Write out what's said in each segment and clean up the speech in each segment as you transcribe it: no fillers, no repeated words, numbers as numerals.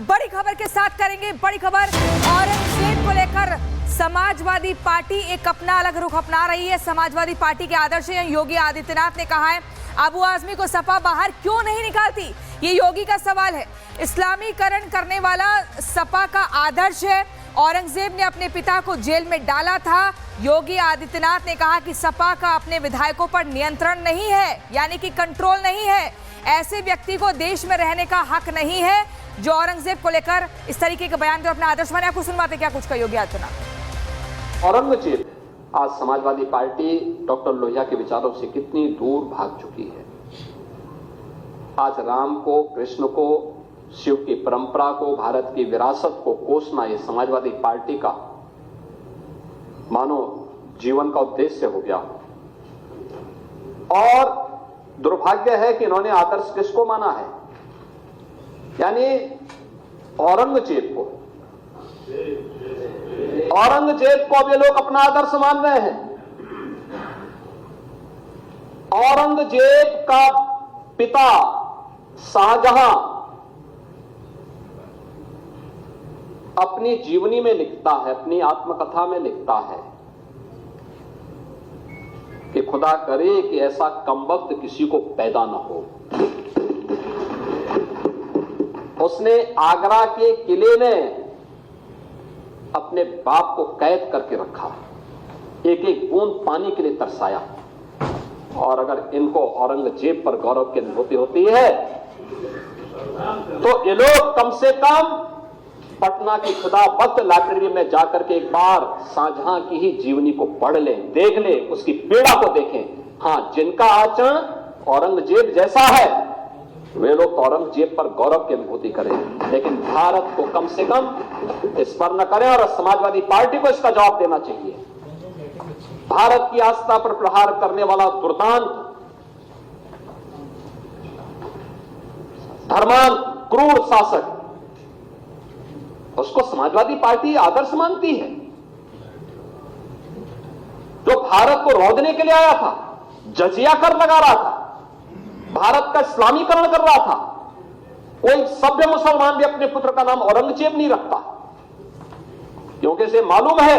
बड़ी खबर के साथ करेंगे बड़ी खबर। औरंगजेब को लेकर समाजवादी पार्टी एक अपना अलग रुख अपना रही है। समाजवादी पार्टी के आदर्श हैं। योगी आदित्यनाथ ने कहा है अबू आजमी को सपा बाहर क्यों नहीं निकालती, ये योगी का सवाल है। इस्लामीकरण करने वाला सपा का आदर्श है। औरंगजेब ने अपने पिता को जेल में डाला था। योगी आदित्यनाथ ने कहा कि सपा का अपने विधायकों पर नियंत्रण नहीं है, यानी कि कंट्रोल नहीं है। ऐसे व्यक्ति को देश में रहने का हक नहीं है जो औरंगजेब को लेकर इस तरीके के बयान दे अपना आदर्श माने। आपको सुनवाते क्या कुछ का योगी आदित्यनाथ। औरंगजेब आज समाजवादी पार्टी डॉक्टर लोहिया के विचारों से कितनी दूर भाग चुकी है। आज राम को, कृष्ण को, शिव की परंपरा को, भारत की विरासत को कोसना ये समाजवादी पार्टी का मानो जीवन का उद्देश्य हो गया। और दुर्भाग्य है कि इन्होंने आदर्श किसको माना है, यानी औरंगजेब को। औरंगजेब को अब ये लोग अपना आदर्श मान रहे हैं। औरंगजेब का पिता शाहजहां अपनी जीवनी में लिखता है, अपनी आत्मकथा में लिखता है कि खुदा करे कि ऐसा कमबख्त किसी को पैदा न हो। उसने आगरा के किले में अपने बाप को कैद करके रखा, एक एक बूंद पानी के लिए तरसाया। और अगर इनको औरंगजेब पर गौरव की अनुभूति होती है तो ये लोग कम से कम पटना की खुदाबख्त लाइब्रेरी में जाकर के एक बार शाहजहां की ही जीवनी को पढ़ लें, देख लें, उसकी पीड़ा को देखें। हां, जिनका आचरण औरंगजेब जैसा है वे लोग तो औरंगजेब पर गौरव की अनुभूति करें, लेकिन भारत को कम से कम इस पर न करें। और समाजवादी पार्टी को इसका जवाब देना चाहिए। भारत की आस्था पर प्रहार करने वाला दुर्दांत, धर्मांत, क्रूर शासक, उसको समाजवादी पार्टी आदर्श मानती है। जो भारत को रौंदने के लिए आया था, जजिया कर लगा रहा था, भारत का इस्लामीकरण कर रहा था। कोई सभ्य मुसलमान भी अपने पुत्र का नाम औरंगजेब नहीं रखता, क्योंकि इसे मालूम है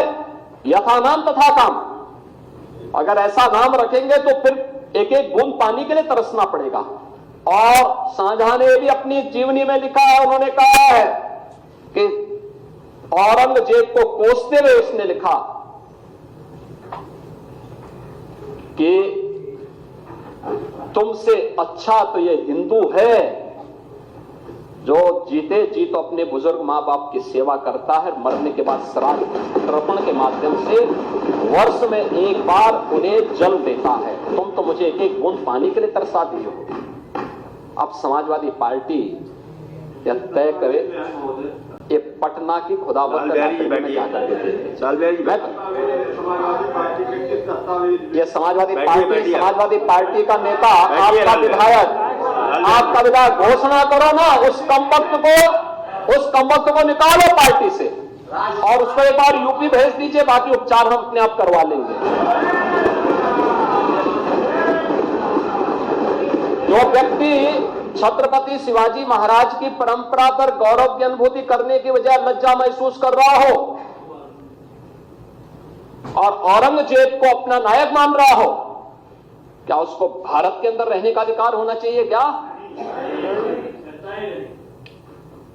यथा नाम तथा काम। अगर ऐसा नाम रखेंगे तो फिर एक एक बूंद पानी के लिए तरसना पड़ेगा। और शाहजहां ने भी अपनी जीवनी में लिखा है, उन्होंने कहा है कि औरंगजेब को कोसते हुए उसने लिखा कि तुमसे अच्छा तो ये हिंदू है जो जीते जी तो अपने बुजुर्ग मां बाप की सेवा करता है, मरने के बाद श्राद्ध तर्पण के माध्यम से वर्ष में एक बार उन्हें जल देता है। तुम तो मुझे एक एक बूंद पानी के लिए तरसा दी हो। अब समाजवादी पार्टी यह तय करे ये पटना की खुदाबख्त में क्या करके ये समाजवादी पार्टी का नेता, आपका विधायक घोषणा करो ना, उस कमबख्त को निकालो पार्टी से और उसको एक बार यूपी भेज दीजिए, बाकी उपचार हम अपने आप करवा लेंगे। जो व्यक्ति छत्रपति शिवाजी महाराज की परंपरा पर गौरव की अनुभूति करने की बजाय लज्जा महसूस कर रहा हो और औरंगजेब को अपना नायक मान रहा हो, क्या उसको भारत के अंदर रहने का अधिकार होना चाहिए क्या?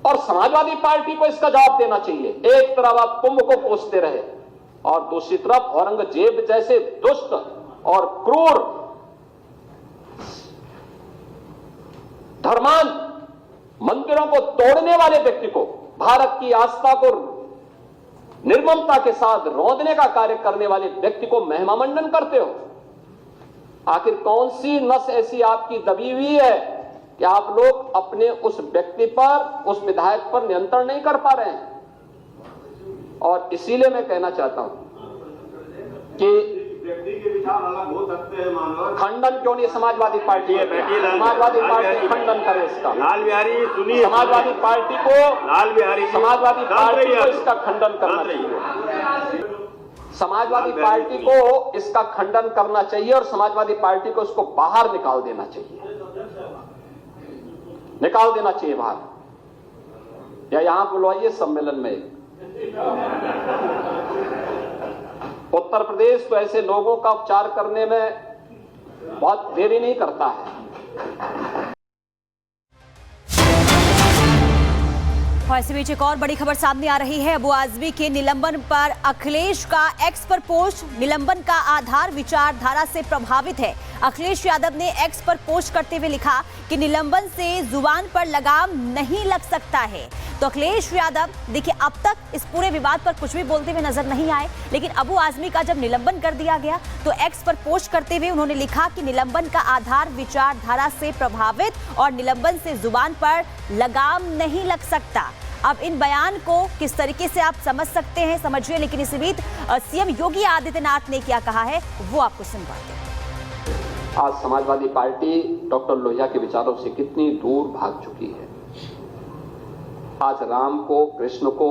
और समाजवादी पार्टी को इसका जवाब देना चाहिए। एक तरफ आप कुंभ को कोसते रहे और दूसरी तरफ औरंगजेब जैसे दुष्ट और क्रूर धर्मांत, मंदिरों को तोड़ने वाले व्यक्ति को, भारत की आस्था को निर्ममता के साथ रौंदने का कार्य करने वाले व्यक्ति को महिमा मंडन करते हो। आखिर कौन सी नस ऐसी आपकी दबी हुई है कि आप लोग अपने उस व्यक्ति पर, उस विधायक पर नियंत्रण नहीं कर पा रहे हैं? और इसीलिए मैं कहना चाहता हूं कि व्यक्ति के विचार अलग हो सकते हैं, मानव खंडन क्यों नहीं समाजवादी पार्टी समाजवादी पार्टी खंडन करे इसका। लाल बिहारी सुनिए, समाजवादी पार्टी को इसका खंडन करना चाहिए। समाजवादी पार्टी को इसका खंडन करना चाहिए और समाजवादी पार्टी को इसको बाहर निकाल देना चाहिए बाहर। या यहां बुलवाइए सम्मेलन में। उत्तर प्रदेश तो ऐसे लोगों का उपचार करने में बहुत देरी नहीं करता है। और इसी बीच एक और बड़ी खबर सामने आ रही है। अबू आजमी के निलंबन पर अखिलेश का एक्स पर पोस्ट। निलंबन का आधार विचारधारा से प्रभावित है। अखिलेश यादव ने एक्स पर पोस्ट करते हुए लिखा कि निलंबन से जुबान पर लगाम नहीं लग सकता है। तो अखिलेश यादव देखिए अब तक इस पूरे विवाद पर कुछ भी बोलते हुए नजर नहीं आए, लेकिन अबू आजमी का जब निलंबन कर दिया गया तो एक्स पर पोस्ट करते हुए उन्होंने लिखा कि निलंबन का आधार विचारधारा से प्रभावित और निलंबन से जुबान पर लगाम नहीं लग सकता। अब इन बयान को किस तरीके से आप समझ सकते हैं समझिए, लेकिन इसी बीच सीएम योगी आदित्यनाथ ने क्या कहा है वो आपको सुनवाते हैं। आज समाजवादी पार्टी डॉक्टर लोहिया के विचारों से कितनी दूर भाग चुकी है। आज राम को, कृष्ण को,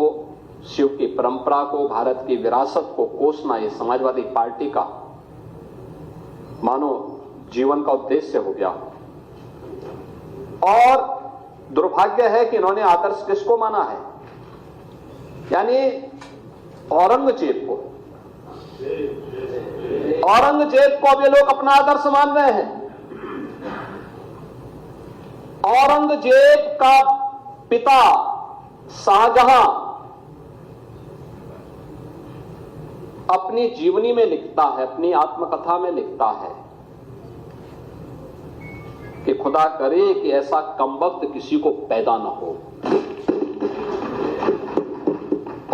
शिव की परंपरा को, भारत की विरासत को कोसना ये समाजवादी पार्टी का मानो जीवन का उद्देश्य हो गया। और दुर्भाग्य है कि इन्होंने आदर्श किसको माना है, यानी औरंगजेब को। औरंगजेब को अब ये लोग अपना आदर्श मान रहे हैं। औरंगजेब का पिता शाहजहां अपनी जीवनी में लिखता है, अपनी आत्मकथा में लिखता है कि खुदा करे कि ऐसा कमबख्त किसी को पैदा न हो।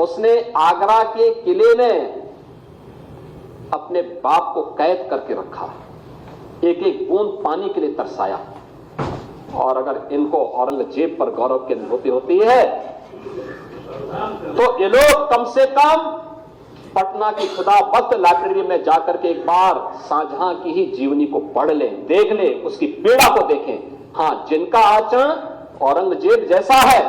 उसने आगरा के किले में अपने बाप को कैद करके रखा, एक एक बूंद पानी के लिए तरसाया। और अगर इनको औरंगजेब पर गौरव की अनुभूति होती है तो ये लोग कम से कम पटना की खुदाबख्त लाइब्रेरी में जाकर के एक बार शाहजहां की ही जीवनी को पढ़ लें, देख लें, उसकी पीड़ा को देखें। हां, जिनका आचरण औरंगजेब जैसा है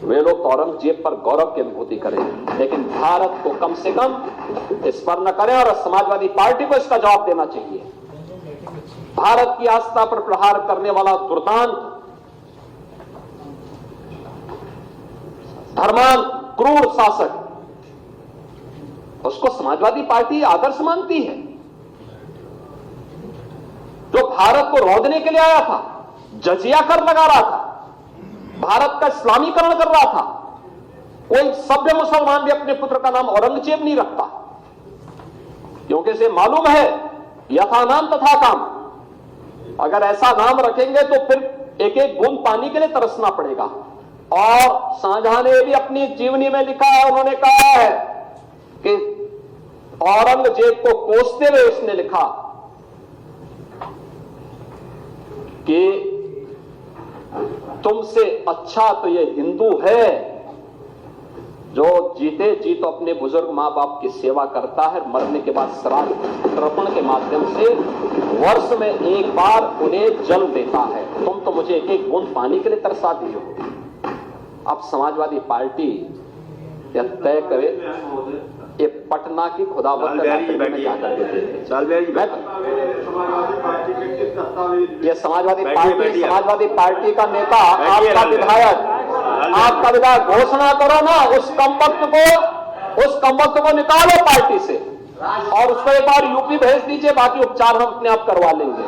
वे लोग तो औरंगजेब पर गौरव की अनुभूति करें, लेकिन भारत को कम से कम इस पर न करें। और समाजवादी पार्टी को इसका जवाब देना चाहिए। भारत की आस्था पर प्रहार करने वाला दुर्दांत, धर्मांत, क्रूर शासक, उसको समाजवादी पार्टी आदर्श मानती है। जो भारत को रौंदने के लिए आया था, जजिया कर लगा रहा था, भारत का इस्लामीकरण कर रहा था। कोई सभ्य मुसलमान भी अपने पुत्र का नाम औरंगजेब नहीं रखता, क्योंकि इसे मालूम है यथा नाम तथा काम। अगर ऐसा नाम रखेंगे तो फिर एक एक बूंद पानी के लिए तरसना पड़ेगा। और शाहजहां ने भी अपनी जीवनी में लिखा है, उन्होंने कहा है कि औरंगजेब को कोसते हुए उसने लिखा कि तुमसे अच्छा तो ये हिंदू है जो जीते जी तो अपने बुजुर्ग मां बाप की सेवा करता है, मरने के बाद श्राद्ध तर्पण के माध्यम से वर्ष में एक बार उन्हें जल देता है। तुम तो मुझे एक एक बूंद पानी के लिए तरसा दी हो। अब समाजवादी पार्टी यह तय करे ये पटना की खुदाबख्त लाइब्रेरी में जाकर के ये समाजवादी पार्टी का नेता, आपका विधायक घोषणा करो ना, उस कमबख्त को निकालो पार्टी से और उसको एक बार यूपी भेज दीजिए, बाकी उपचार हम अपने आप करवा लेंगे।